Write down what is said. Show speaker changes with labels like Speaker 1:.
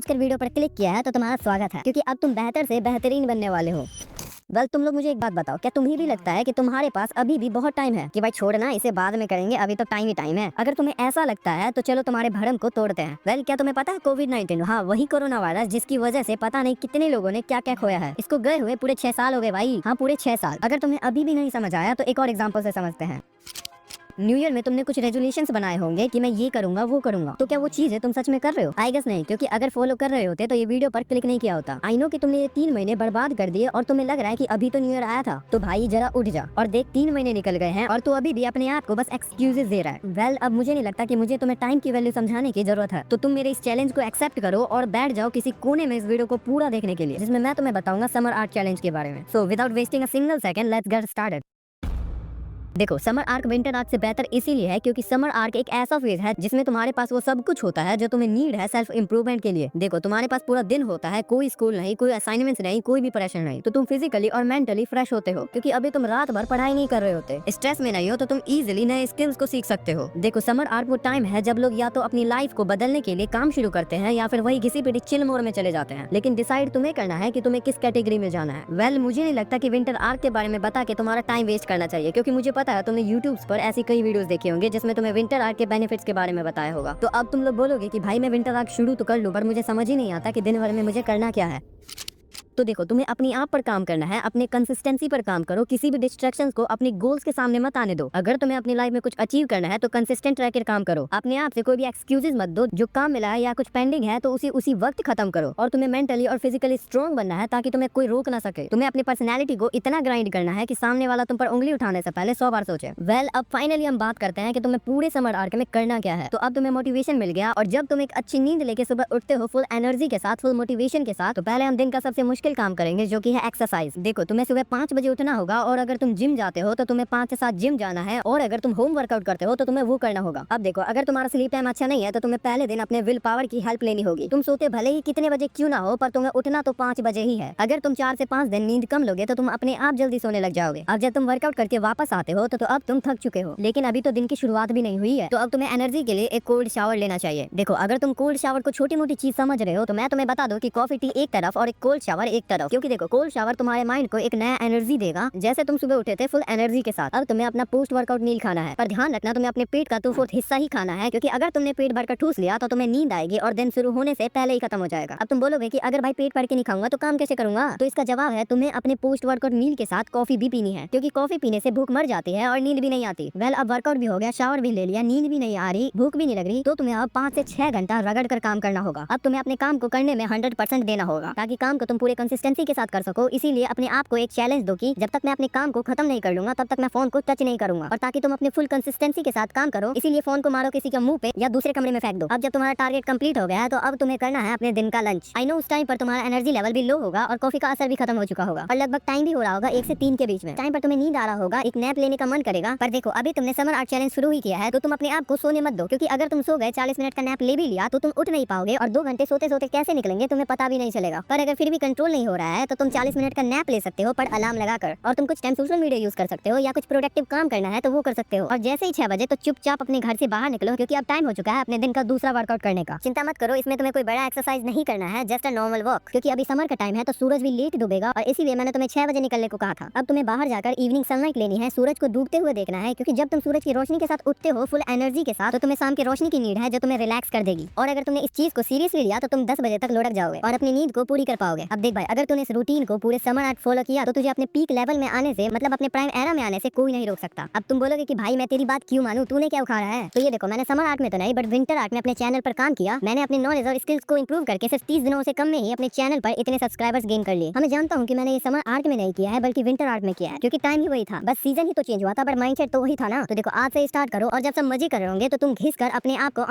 Speaker 1: कर वीडियो पर क्लिक किया है तो तुम्हारा स्वागत है, क्योंकि अब तुम बेहतर से बेहतरीन बनने वाले हो। वेल, तुम लोग मुझे एक बात बताओ, क्या तुम्हें भी लगता है कि तुम्हारे पास अभी भी बहुत टाइम है कि भाई छोड़ना इसे बाद में करेंगे, अभी तो टाइम ही टाइम है? अगर तुम्हें ऐसा लगता है तो चलो तुम्हारे भ्रम को तोड़ते हैं। वेल, क्या तुम्हें पता है कोविड-19, हाँ वही कोरोना वायरस जिसकी वजह से पता नहीं कितने लोगों ने क्या क्या खोया है, इसको गए हुए पूरे 6 साल हो गए भाई। हाँ, पूरे 6 साल। अगर तुम्हें अभी भी नहीं समझ आया तो एक और एग्जाम्पल से समझते हैं। न्यू ईयर में तुमने कुछ रेजोल्यूशंस बनाए होंगे कि मैं ये करूंगा वो करूंगा, तो क्या वो चीजें तुम सच में कर रहे हो? आई गेस नहीं, क्योंकि अगर फॉलो कर रहे होते तो ये वीडियो पर क्लिक नहीं किया होता। आई नो कि तुमने ये 3 महीने बर्बाद कर दिए और तुम्हें लग रहा है कि अभी तो न्यू ईयर आया था, तो भाई जरा उठ जा और देख 3 महीने निकल गए हैं और तू अभी भी अपने आप को बस एक्सक्यूजेस दे रहा है। वेल, अब मुझे नहीं लगता कि मुझे तुम्हें टाइम की वैल्यू समझाने की जरूरत है, तो तुम मेरे इस चैलेंज को एक्सेप्ट करो और बैठ जाओ किसी कोने में इस वीडियो को पूरा देखने के लिए, जिसमें मैं तुम्हें बताऊंगा समर आर्ट चैलेंज के बारे में। So without wasting a single second, let's get started. देखो, समर आर्क विंटर आर्क से बेहतर इसीलिए है क्योंकि समर आर्क एक ऐसा फेज है जिसमें तुम्हारे पास वो सब कुछ होता है जो तुम्हें नीड है सेल्फ इंप्रूवमेंट के लिए। देखो, तुम्हारे पास पूरा दिन होता है, कोई स्कूल नहीं, कोई असाइनमेंट्स नहीं, कोई भी प्रेशर नहीं, तो तुम फिजिकली और मेंटली फ्रेश होते हो क्योंकि अभी तुम रात भर पढ़ाई नहीं कर रहे होते, स्ट्रेस में नहीं हो, तो तुम इजिली नए स्किल्स को सीख सकते हो। देखो, समर आर्क वो टाइम है जब लोग या तो अपनी लाइफ को बदलने के लिए काम शुरू करते हैं या फिर वही घिसी पिटी चिल मोड में चले जाते हैं, लेकिन डिसाइड तुम्हें करना है कि तुम्हें किस कैटेगरी में जाना है। वेल, मुझे नहीं लगता कि विंटर आर्क के बारे में बता के तुम्हारा टाइम वेस्ट करना चाहिए, क्योंकि मुझे पता है तुमने यूट्यूब पर ऐसी कई वीडियोस देखे होंगे जिसमें तुम्हें विंटर आर्क के बेनिफिट्स के बारे में बताया होगा। तो अब तुम लोग बोलोगे कि भाई मैं विंटर आर्क शुरू तो कर लूं, पर मुझे समझ ही नहीं आता कि दिन भर में मुझे करना क्या है। तो देखो, तुम्हें अपनी आप पर काम करना है, अपने कंसिस्टेंसी पर काम करो, किसी भी डिस्ट्रैक्शंस को अपने गोल्स के सामने मत आने दो। अगर तुम्हें अपनी लाइफ में कुछ अचीव करना है तो कंसिस्टेंट रहकर काम करो, अपने आप से कोई भी एक्सक्यूजेस मत दो। जो काम मिला है या कुछ पेंडिंग है तो उसी वक्त खत्म करो, और तुम्हें मेंटली और फिजिकली स्ट्रॉन्ग बनना है ताकि तुम्हें कोई रोक ना सके। तुम्हें अपनी पर्सनैलिटी को इतना ग्राइंड करना है कि सामने वाला तुम पर उंगली उठाने से पहले 100 बार सोचे। वेल, अब फाइनली हम बात करते हैं कि तुम्हें पूरे समर आर्क में करना क्या है। तो अब तुम्हें मोटिवेशन मिल गया, और जब तुम एक अच्छी नींद लेके सुबह उठते हो फुल एनर्जी के साथ, फुल मोटिवेशन के साथ, तो पहले हम दिन का सबसे मुश्किल काम करेंगे जो है एक्सरसाइज। देखो, तुम्हें सुबह 5 बजे उठना होगा, और अगर तुम जिम जाते हो तो तुम्हें 5 से 7 जिम जाना है, और अगर तुम होम वर्कआउट करते हो तो तुम्हें वो करना होगा। अब देखो, अगर तुम्हारा स्लीप टाइम अच्छा नहीं है तो तुम्हें पहले दिन अपने विल पावर की हेल्प लेनी होगी। तुम सोते भले ही कितने बजे क्यों ना हो, पर तुम्हें उठना तो 5 बजे ही है। अगर तुम 4 से 5 दिन नींद कम लोगे तो तुम अपने आप जल्दी सोने लग जाओगे। अब जब तुम वर्कआउट करके वापस आते हो तो अब तुम थक चुके हो, लेकिन अभी तो दिन की शुरुआत भी नहीं हुई है, तो अब तुम्हें एनर्जी के लिए एक कोल्ड शावर लेना चाहिए। देखो, अगर तुम कोल्ड शावर को छोटी मोटी चीज समझ रहे हो तो मैं तुम्हें बता दूं कि कॉफी टी एक तरफ और एक कोल्ड शावर एक तरफ, क्योंकि देखो, कोल्ड शावर तुम्हारे माइंड को एक नया एनर्जी देगा। जैसे तुम सुबह उठे थे फुल एनर्जी के साथ, अब तुम्हें अपना पोस्ट वर्कआउट मील खाना है, पर ध्यान रखना तुम्हें अपने पेट का 2/4 हिस्सा ही खाना है, क्योंकि अगर तुमने पेट भरकर ठूस लिया तो तुम्हें नींद आएगी और दिन शुरू होने से पहले ही खत्म हो जाएगा। अब तुम बोलोगे कि अगर भाई पेट भर के नहीं खाऊंगा तो काम कैसे करूंगा? तो इसका जवाब है तुम्हें अपने पोस्ट वर्कआउट मील के साथ कॉफी भी पीनी है, क्योंकि कॉफी पीने से भूख मर जाती है और नींद भी नहीं आती। वेल, अब वर्कआउट भी हो गया, शावर भी ले लिया, नींद भी नहीं आ रही, भूख भी नहीं लग रही, तो तुम्हें अब 5 से 6 घंटा रगड़ कर काम करना होगा। अब तुम्हें अपने काम को करने में 100% देना होगा, ताकि काम को तुम पूरे कंसिस्टेंसी के साथ कर सको। इसीलिए अपने आप को एक चैलेंज दो कि जब तक मैं अपने काम को खत्म नहीं कर लूंगा तब तक मैं फोन को टच नहीं करूंगा। और ताकि तुम अपने फुल कंसिस्टेंसी के साथ काम करो, इसीलिए फोन को मारो किसी के मुंह पे या दूसरे कमरे में फेंक दो। अब जब तुम्हारा टारगेट कंप्लीट हो गया है तो अब तुम्हें करना है अपने दिन का लंच। आई नो उस टाइम पर तुम्हारा एनर्जी लेवल भी लो होगा और कॉफी का असर भी खत्म हो चुका होगा, और लगभग टाइम भी हो रहा होगा 1 से 3 के बीच में। टाइम पर तुम्हें नींद आ रहा होगा, एक नैप लेने का मन करेगा, पर देखो, अभी तुमने समर आर्ट चैलेंज शुरू ही किया है तो तुम अपने आप को सोने मत दो, क्योंकि अगर तुम सो गए, 40 मिनट का नैप ले भी लिया तो तुम उठ नहीं पाओगे, और 2 घंटे सोते सोते कैसे निकलेंगे तुम्हें पता भी नहीं चलेगा। पर अगर फिर भी कंट्रोल नहीं हो रहा है तो तुम 40 मिनट का नैप ले सकते हो, पर अलार्म लगाकर, और तुम कुछ टाइम सोशल मीडिया यूज कर सकते हो या कुछ प्रोडक्टिव काम करना है तो वो कर सकते हो। और जैसे ही 6 बजे तो चुपचाप अपने घर से बाहर निकलो, क्योंकि अब टाइम हो चुका है अपने दिन का दूसरा वर्कआउट करने का। चिंता मत करो, इसमें तुम्हें कोई बड़ा एक्सरसाइज नहीं करना है, जस्ट अ नॉर्मल वॉक, क्योंकि अभी समर का टाइम है तो सूरज भी लेट डूबेगा, और इसीलिए मैंने तुम्हें 6 बजे निकलने को कहा था। अब तुम्हें बाहर जाकर इवनिंग सनलाइट लेनी है, सूरज को डूबते हुए देखना है, क्योंकि जब तुम सूरज की रोशनी के साथ उठते हो फुल एनर्जी के साथ, तो तुम्हें शाम की रोशनी की नीड है जो तुम्हें रिलैक्स कर देगी। और अगर तुमने इस चीज को सीरियसली लिया तो तुम 10 बजे तक लुढ़क जाओगे और अपनी नींद को पूरी कर पाओगे। अब देख भाई, अगर तूने इस रूटीन को पूरे समर आर्ट फॉलो किया तो तुझे अपने पीक लेवल में आने से, मतलब अपने प्राइम एरा में आने से कोई नहीं रोक सकता। अब तुम बोलोगे कि भाई मैं तेरी बात क्यों मानूं, तूने क्या उखाड़ा है? तो ये देखो, मैंने समर आर्ट में तो नहीं बट विंटर आर्ट में अपने चैनल पर काम किया। मैंने अपने नॉलेज और स्किल्स को इंप्रूव करके सिर्फ 30 दिनों से कम में ही अपने चैनल पर इतने सब्सक्राइबर्स गेन कर लिए। हमें जानता हूँ कि मैंने ये समर आर्ट में नहीं किया है बल्कि विंटर आर्ट में किया है, क्योंकि टाइम ही वही था, बस सीजन ही तो चेंज हुआ था, पर माइंडसेट तो वही था ना। तो देखो, आज से स्टार्ट करो, और जब सब मजे कर रहे होंगे तो तुम घिस कर अपने आप को